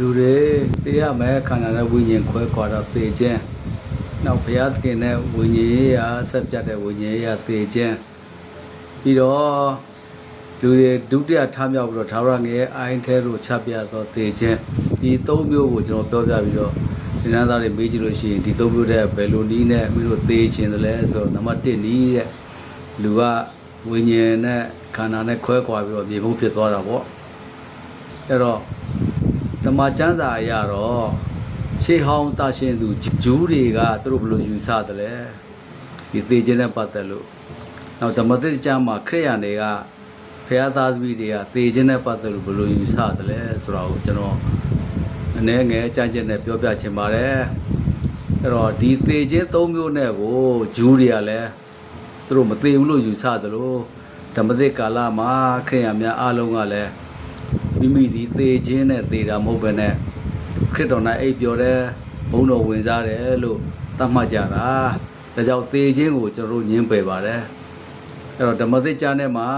လူတွေတရားမဲ့ခန္ဓာနဲ့ဝိညာဉ်ခွဲခွာတော့သေခြင်းနောက်ဘုရားသခင်နဲ့ဝိညာဉ်ရေးရာဆက်ပြတ်တဲ့ဝိညာဉ်ရေးရာသေခြင်းပြီးတော့လူတွေဒုတိယထားမြောက်ပြီးတော့သာဝရငယ်အိုင်းထဲကိုချပြတော့သေခြင်းဒီ၃မျိုးကိုကျွန်တော်ပြောပြပြီးတော့သင်္นานသားတွေမေးကြည့်လို့ရှိရင်ဒီ၃မျိုးတဲ့ဘယ်လိုနည်းနဲ့မင်းတို့သေခြင်းတယ်လဲဆိုတော့နံပါတ်1နည်းတဲ့လူကဝိညာဉ်နဲ့ခန္ဓာနဲ့ခွဲခွာပြီးတော့မြေပုံဖြစ်သွားတာပေါ့အဲ့တော့တမန်ကျမ်းစာအရတော့ရှေးဟောင်းတာရှင်သူဂျူးတွေကသူတို့ဘယ်လိုယူဆတယ်လဲဒီသေခြင်းနဲ့ပတ်သက်လို့နောက်ဓမ္မသစ်ကျမ်းမှာခရစ်ယာန်တွေကဖျားသားသမီးတွေကသေခြင်းနဲ့ပတ်သက်လို့ဘယ်လိုယူဆတယ်လဲဆိုတာကိုကျွန်တော်အနည်းငယ်ကြံ့ကျက်နဲ့ပြောပြချင်ပါတယ်အဲ့တော့ဒီသေခြင်း၃မျိုးနဲ့ကိုဂျူးတွေကလည်းသူတို့မသေဘူးလို့ယူဆတယ်လို့ဓမ္မသစ်ကာလမှာခရစ်ယာန်များအားလုံးကလည်းမိမိဒီသေခြင်းနဲ့သေတာမဟုတ်ပဲနဲ့ခရစ်တော်နဲ့အိပ်ပျော်တဲ့ဘုန်းတော်ဝင်စားတယ်လို့သတ်မှတ်ကြတာဒါကြောင့်သေခြင်းကိုကျွန်တော်တို့ညှင်းပယ်ပါတယ်အဲ့တော့ဓမ္မသစ်ကျမ်းထဲမှာ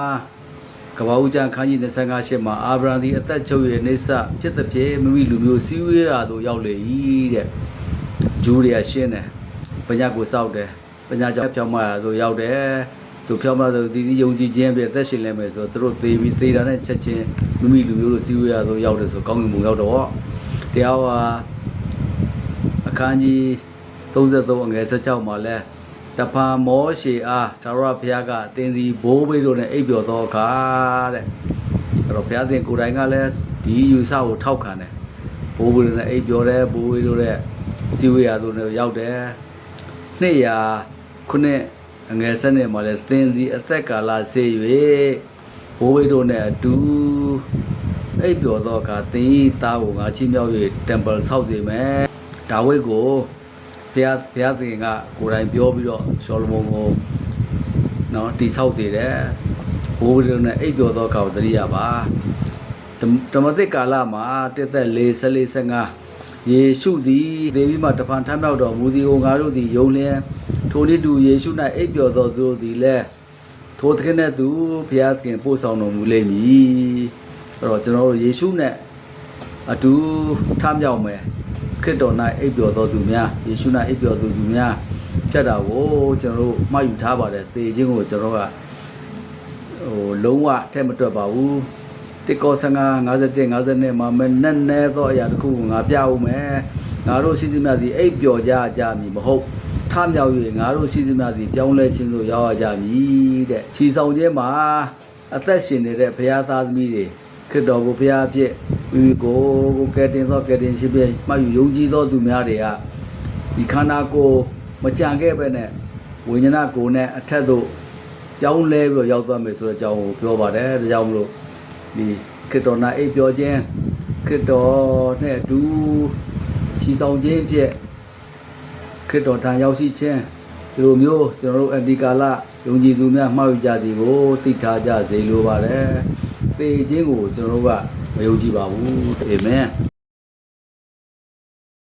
ကပ္ပဦးကျမ်းခန်းကြီး25ရှစ်မှာအာဗြဟံသည်အသက်ချုပ်၍နေဆဖြစ်တဲ့ဖြစ်မိမိလူမျိုးစည်းဝေးရာသို့ရောက်လေ၏တဲ့ဂျူးတွေကရှင်းတယ်ပညာကိုစောက်တယ်ပညာကြောင့်ဖြောင်းမရာသို့ရောက်တယ်သူဖြောင်းမဆိုဒီယုံကြည်ခြင်းပြည့်သက်ရှင်လဲမယ်ဆိုတော့သူတို့သေပြီးသေတာနဲ့ချက်ချင်းမိမိလူမျိုးတို့စည်းဝေးရာသို့ရောက်တယ်ဆိုကောင်းကင်ဘုံရောက်တော့တရားဟာအခန်းကြီး33အငယ်16မှာလဲတဖန်မောရှေအားသာရဘုရားကတင်းစီဘိုးဘေးတို့နဲ့အိပ်ပျော်သောအခါတဲ့အဲ့တော့ဘုရားသခင်ကိုယ်တိုင်ကလည်းဒီယူဆကိုထောက်ခံတယ်ဘိုးဘေးတို့နဲ့အိပ်ပျော်တယ်ဘိုးဘေးတို့နဲ့စီဝေးရာသို့ရောက်တယ်200ခုနှစ်အငယ်7နှစ်မှာလဲတင်းစီအသက်ကာလဆေး၍ဘိုးဘေးတို့နဲ့အတူအိပ်ပျော်သောအခါသင်၏သားကိုငါချီးမြှောက်၍တမ်ပယ်ဆောက်စေမယ်ဒါဝိဒ်ကိုဘုရားသခင်ကကိုယ်တိုင်ပြောပြီးတော့ရှောလမုန်ကိုနော်တိဆောက်စေတယ်ဘိုးဘွားတို့နဲ့အိပ်ပျော်သောအခါကိုသတိရပါဓမ္မသစ်ကာလမှာတက်သက်4:14-15ယေရှုသည်ဒေဝိမှတဖန်ထမြောက်တော်မူသည်ကိုငါတို့သည်ယုံလျင်ထိုနည်းတူယေရှု၌အိပ်ပျော်သောသူတို့သည်လည်းထိုသခင်နဲ့သူဘုရားသခင်ပို့ဆောင်တော်မူလိမ့်မည်အဲ့တော့ကျွန်တော်တို့ယေရှုနဲ့အတူထမြောက်မယ်ခရစ်တော်၌အိပ်ပျော်သောသူများယေရှု၌အိပ်ပျော်သောသူများဖြစ်တာကိုကျွန်တော်တို့မှတ်ယူထားပါတယ်သေခြင်းကိုကျွန်တော်ကလုံးဝထဲမတွက်ပါဘူးတိကော55 51 52မှာမဲ့နဲ့နဲသောအရာတစ်ခုကိုငါပြအောင်မယ်ငါတို့ရှိသမျှသည်အိပ်ပျော်ကြမည်မဟုတ်ထမြောက်၍ငါတို့ရှိသမျှသည်ပြောင်းလဲခြင်းသို့ရောက်ရကြမည်တဲ့ခြေဆောင်ခြင်းမှာအသက်ရှင်နေတဲ့ဘုရားသားသမီးတွေခရစ်တော်ကိုဘုရားအဖြစ်မိမိကိုကယ်တင်သောကယ်တင်ရှင်ဖြစ်မှယူယုံကြည်သောသူများတွေကဒီခန္ဓာကိုယ်မကြံခဲ့ပဲနဲ့ဝိညာဏကိုယ်နဲ့အထက်သို့ပြောင်းလဲပြီးတော့ရောက်သွားမယ်ဆိုတဲ့အကြောင်းကိုပြောပါတယ်ဒါကြောင့်မလို့ဒီခရစ်တော်၌အိပ်ပျော်ခြင်းခရစ်တော်နဲ့အတူချီဆောင်ခြင်းဖြင့်ခရစ်တော်ထံရောက်ရှိခြင်းဒီလိုမျိုးကျွန်တော်တို့အဒီကာလယုံကြည်သူများမှောက်ယူကြသည်ကိုသိထားကြစေလိုပါတယ်သေခြင်းကိုကျွန်တော်တို့ကမယုံကြည်ပါဘူးအာမင်